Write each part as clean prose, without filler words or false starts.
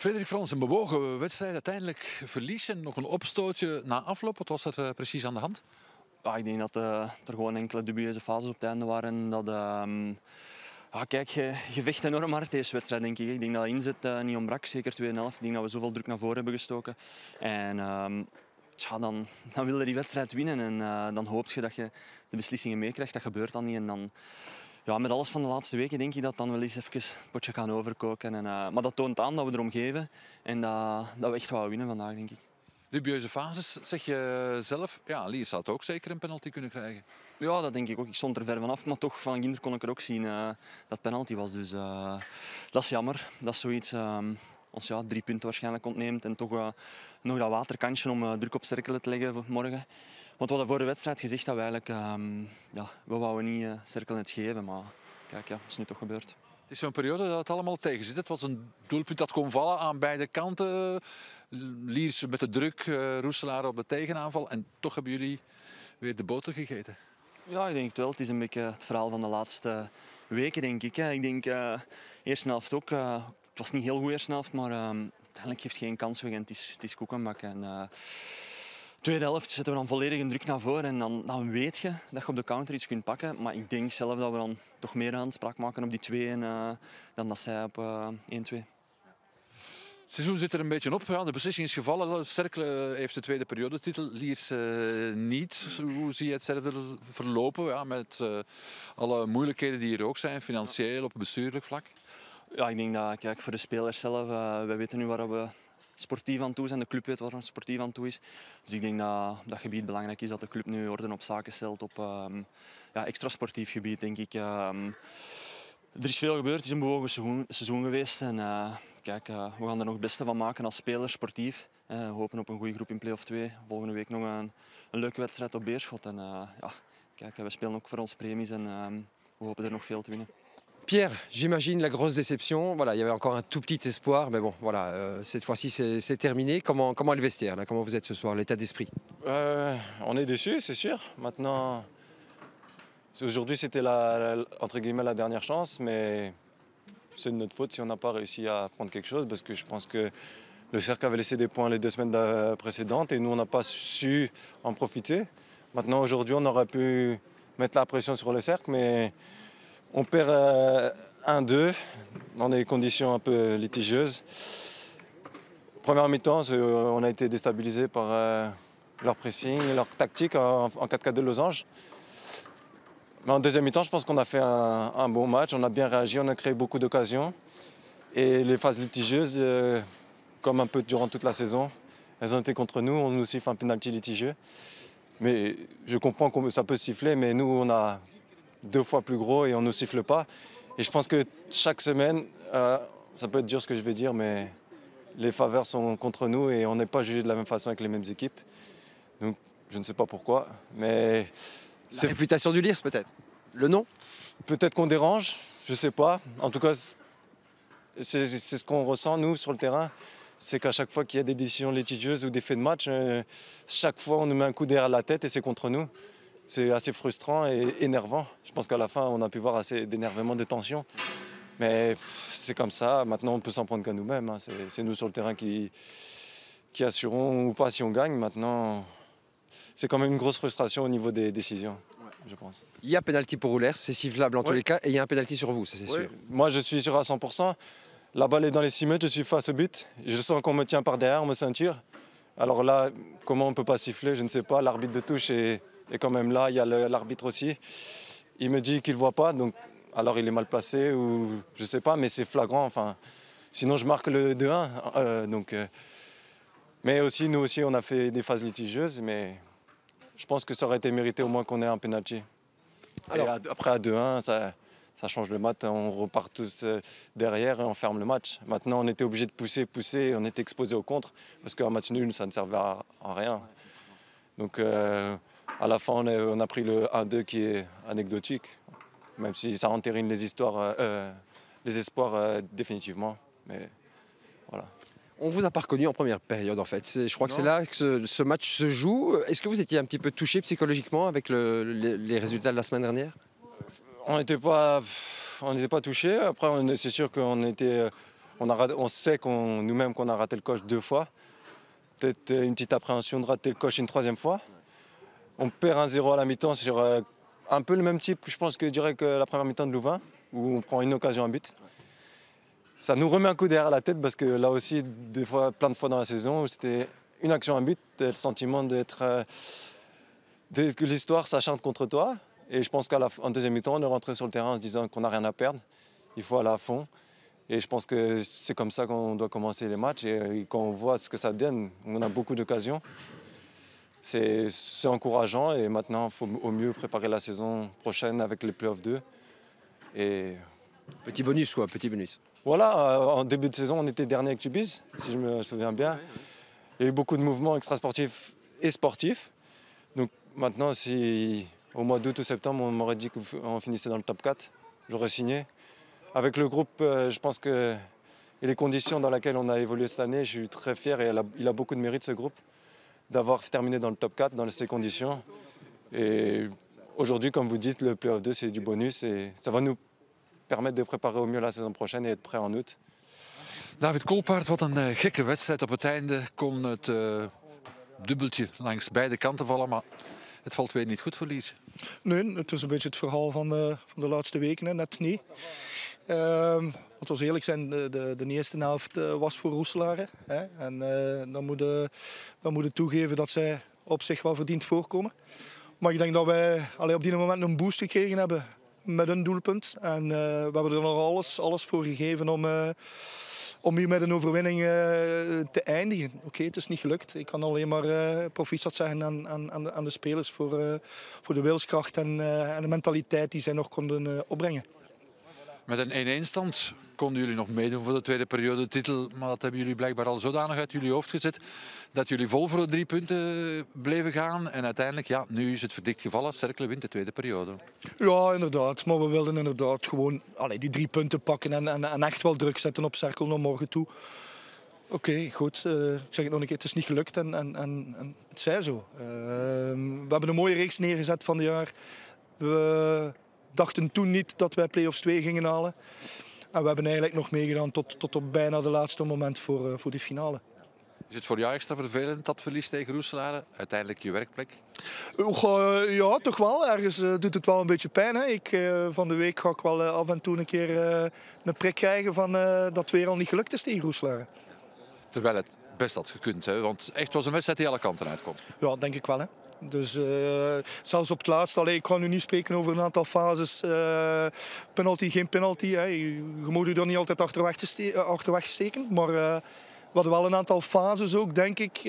Frederik Frans, een bewogen wedstrijd. Uiteindelijk verlies en nog een opstootje na afloop. Wat was er precies aan de hand? Ja, ik denk dat er gewoon enkele dubieuze fases op het einde waren. Dat, kijk, je vecht enorm hard deze wedstrijd, denk ik. Ik denk dat de inzet niet ontbrak, zeker 2,5. Ik denk dat we zoveel druk naar voren hebben gestoken. En dan wil je die wedstrijd winnen en dan hoop je dat je de beslissingen meekrijgt. Dat gebeurt dan niet. En dan, ja, met alles van de laatste weken denk ik dat dan wel eens even een potje gaan overkoken. En, maar dat toont aan dat we erom geven en dat we echt gaan winnen vandaag, denk ik. Dubieuze fases, zeg je zelf. Ja, Liers had ook zeker een penalty kunnen krijgen. Ja, dat denk ik ook. Ik stond er ver vanaf, maar toch van Ginder kon ik er ook zien dat het penalty was. Dus dat is jammer. Dat is zoiets ons 3 punten waarschijnlijk ontneemt en toch nog dat waterkantje om druk op Cerkelen te leggen voor morgen. Want we hadden voor de wedstrijd gezegd dat we eigenlijk we wouden niet Cerkelen het geven, maar kijk, ja, dat is nu toch gebeurd. Het is zo'n periode dat het allemaal tegen zit. Het was een doelpunt dat kon vallen aan beide kanten. Liers met de druk, Roeselaar op de tegenaanval. En toch hebben jullie weer de boter gegeten. Ja, ik denk het wel. Het is een beetje het verhaal van de laatste weken, denk ik. Ik denk eerste helft ook. Het was niet heel goed eerste helft, maar uiteindelijk geeft geen kans weg en het is koekenbak. En tweede helft zetten we dan volledig een druk naar voren en dan weet je dat je op de counter iets kunt pakken. Maar ik denk zelf dat we dan toch meer aanspraak maken op die 2 dan dat zij op 1-2. Het seizoen zit er een beetje op. Ja, de beslissing is gevallen. Cerkelen heeft de tweede periodetitel. Liers niet. Hoe zie je het verder verlopen? Ja, met alle moeilijkheden die er ook zijn, financieel, op bestuurlijk vlak. Ja, ik denk dat, kijk, voor de spelers zelf, wij weten nu waar we sportief aan toe zijn. De club weet waar we sportief aan toe is. Dus ik denk dat dat gebied belangrijk is, dat de club nu orde op zaken stelt op extra sportief gebied, denk ik. Er is veel gebeurd, het is een bewogen seizoen geweest. En, kijk, we gaan er nog het beste van maken als spelers, sportief. We hopen op een goede groep in play-off 2. Volgende week nog een leuke wedstrijd op Beerschot. En, kijk, we spelen ook voor ons premies en we hopen er nog veel te winnen. Pierre, j'imagine la grosse déception. Voilà, il y avait encore un tout petit espoir, mais bon, voilà, cette fois-ci c'est terminé. Comment est le vestiaire là? Comment vous êtes ce soir, l'état d'esprit? On est déçus, c'est sûr. Maintenant, aujourd'hui c'était entre guillemets la dernière chance, mais c'est de notre faute si on n'a pas réussi à prendre quelque chose, parce que je pense que le Cercle avait laissé des points les 2 semaines précédentes et nous on n'a pas su en profiter. Maintenant, aujourd'hui, on aurait pu mettre la pression sur le Cercle, mais on perd 1-2 dans des conditions un peu litigieuses. Première mi-temps, on a été déstabilisé par leur pressing, leur tactique en 4-4-2 losange. Mais en deuxième mi-temps, je pense qu'on a fait un bon match. On a bien réagi, on a créé beaucoup d'occasions. Et les phases litigieuses, comme un peu durant toute la saison, elles ont été contre nous. On nous siffle un penalty litigieux. Mais je comprends que ça peut siffler, mais nous, on a 2 fois plus gros et on ne nous siffle pas. Et je pense que chaque semaine, ça peut être dur ce que je vais dire, mais les faveurs sont contre nous et on n'est pas jugé de la même façon avec les mêmes équipes. Donc je ne sais pas pourquoi, mais... La réputation du Liers peut-être? Le nom? Peut-être qu'on dérange, je ne sais pas. En tout cas, c'est ce qu'on ressent nous sur le terrain. C'est qu'à chaque fois qu'il y a des décisions litigieuses ou des faits de match, chaque fois on nous met un coup derrière la tête et c'est contre nous. C'est assez frustrant et énervant. Je pense qu'à la fin, on a pu voir assez d'énervement, de tension. Mais c'est comme ça. Maintenant, on peut s'en prendre qu'à nous-mêmes. C'est nous sur le terrain qui assurons ou pas si on gagne. Maintenant, c'est quand même une grosse frustration au niveau des décisions, je pense. Il y a penalty pour Oulers, c'est sifflable en tous les cas, et il y a un penalty sur vous, ça c'est sûr. Moi, je suis sûr à 100%. La balle est dans les 6 mètres, je suis face au but. Je sens qu'on me tient par derrière, on me ceinture. Alors là, comment on ne peut pas siffler, je ne sais pas. L'arbitre de touche est quand même là, il y a l'arbitre aussi. Il me dit qu'il ne voit pas, donc alors il est mal placé ou je ne sais pas, mais c'est flagrant. Enfin, sinon je marque le 2-1. Mais aussi, nous aussi, on a fait des phases litigieuses, mais je pense que ça aurait été mérité au moins qu'on ait un penalty. Alors, après à 2-1, ça change le match, on repart tous derrière et on ferme le match. Maintenant, on était obligé de pousser, on était exposé au contre, parce qu'un match nul, ça ne servait à rien. Donc à la fin, on a pris le 1-2 qui est anecdotique, même si ça entérine les espoirs définitivement. Mais voilà. On vous a pas reconnu en première période en fait. Je crois que c'est là que ce match se joue. Est-ce que vous étiez un petit peu touché psychologiquement avec les résultats de la semaine dernière? On n'était pas touchés. Après, c'est sûr qu'on était On sait nous-mêmes qu'on a raté le coche 2 fois. Peut-être une petite appréhension de rater le coche une 3e fois. On perd 1-0 à la mi-temps sur un peu le même type, je pense, que la première mi-temps de Louvain, où on prend une occasion à but. Ça nous remet un coup derrière la tête parce que là aussi, plein de fois dans la saison, où c'était une action à but, tu as le sentiment que l'histoire s'acharne contre toi. Et je pense qu'en deuxième mi-temps, on est rentré sur le terrain en se disant qu'on n'a rien à perdre. Il faut aller à fond. Et je pense que c'est comme ça qu'on doit commencer les matchs. Et quand on voit ce que ça donne, on a beaucoup d'occasions. C'est encourageant. Et maintenant, il faut au mieux préparer la saison prochaine avec les Playoffs 2. Et Petit bonus, quoi, petit bonus. voilà, en début de saison, on était dernier avec Tubize, si je me souviens bien. Il y a eu beaucoup de mouvements extrasportifs et sportifs. Donc maintenant, si au mois d'août ou septembre, on m'aurait dit qu'on finissait dans le top 4, j'aurais signé. Avec le groupe, je pense que et les conditions dans lesquelles on a évolué cette année, je suis très fier et il a beaucoup de mérite, ce groupe, d'avoir terminé dans le top 4 dans ces conditions. Et aujourd'hui, comme vous dites, le Playoff 2, c'est du bonus et ça va nous permettre de préparer au mieux la saison prochaine et être prêt en août. David Kolpaert, wat een gekke wedstrijd. Op het einde kon het dubbeltje langs beide kanten vallen, maar het valt weer niet goed voor Lierse. Nee, het is een beetje het verhaal van de laatste weken, hè. Net niet. Laten we eerlijk zijn, de eerste helft was voor Roeselare. Hè. En dan moet je toegeven dat zij op zich wel verdiend voorkomen. Maar ik denk dat wij op die moment een boost gekregen hebben met een doelpunt. En we hebben er nog alles voor gegeven om hier met een overwinning te eindigen. Oké, het is niet gelukt. Ik kan alleen maar proficiat zeggen aan de spelers voor de wilskracht en de mentaliteit die zij nog konden opbrengen. Met een 1-1 stand konden jullie nog meedoen voor de tweede periodetitel. Maar dat hebben jullie blijkbaar al zodanig uit jullie hoofd gezet dat jullie vol voor de 3 punten bleven gaan. En uiteindelijk, ja, nu is het verdikt gevallen. Cercle wint de tweede periode. Ja, inderdaad. Maar we wilden inderdaad gewoon die 3 punten pakken en echt wel druk zetten op Cercle naar morgen toe. Oké, goed. Ik zeg het nog een keer, het is niet gelukt en het zij zo. We hebben een mooie reeks neergezet van het jaar. We dachten toen niet dat wij Play-offs 2 gingen halen. En we hebben eigenlijk nog meegedaan tot op bijna de laatste moment voor de finale. Is het voor jou extra vervelend, dat verlies tegen Roeselare? Uiteindelijk je werkplek? Ja, toch wel. Ergens doet het wel een beetje pijn. Hè. Van de week ga ik wel af en toe een keer een prik krijgen van dat het weer al niet gelukt is tegen Roeselare. Terwijl het best had gekund, hè? Want echt was een wedstrijd die alle kanten uitkomt. Ja, denk ik wel. Hè. Dus zelfs op het laatste, ik kan nu niet spreken over een aantal fases, penalty, geen penalty. Hè. Je moet je er niet altijd achterweg steken, maar we hadden wel een aantal fases ook, denk ik.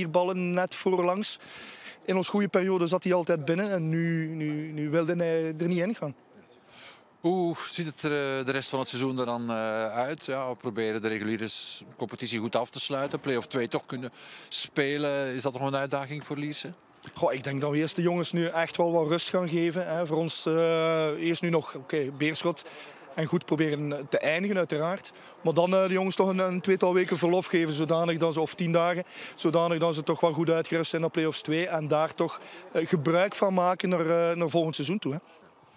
3-4 ballen net voorlangs. In ons goede periode zat hij altijd binnen en nu wilde hij er niet in gaan. Hoe ziet het er de rest van het seizoen er dan uit? Ja, we proberen de reguliere competitie goed af te sluiten. Play-off 2 toch kunnen spelen. Is dat nog een uitdaging voor Lierse? Ik denk dat we eerst de jongens nu echt wel wat rust gaan geven. Hè. Voor ons eerst nu nog Beerschot en goed proberen te eindigen uiteraard. Maar dan de jongens toch een 2-tal weken verlof geven, zodanig dat ze, of 10 dagen, zodanig dat ze toch wel goed uitgerust zijn op Play-offs 2. En daar toch gebruik van maken naar volgend seizoen toe. Hè.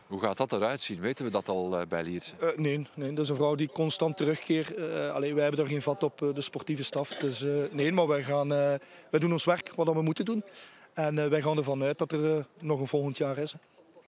Hoe gaat dat eruit zien? Weten we dat al bij Lierse? Nee, dat is een vrouw die constant terugkeert. Wij hebben daar geen vat op, de sportieve staf. Dus, nee, maar wij doen ons werk, wat we moeten doen. En wij gaan ervan uit dat er nog een volgend jaar is. Hè.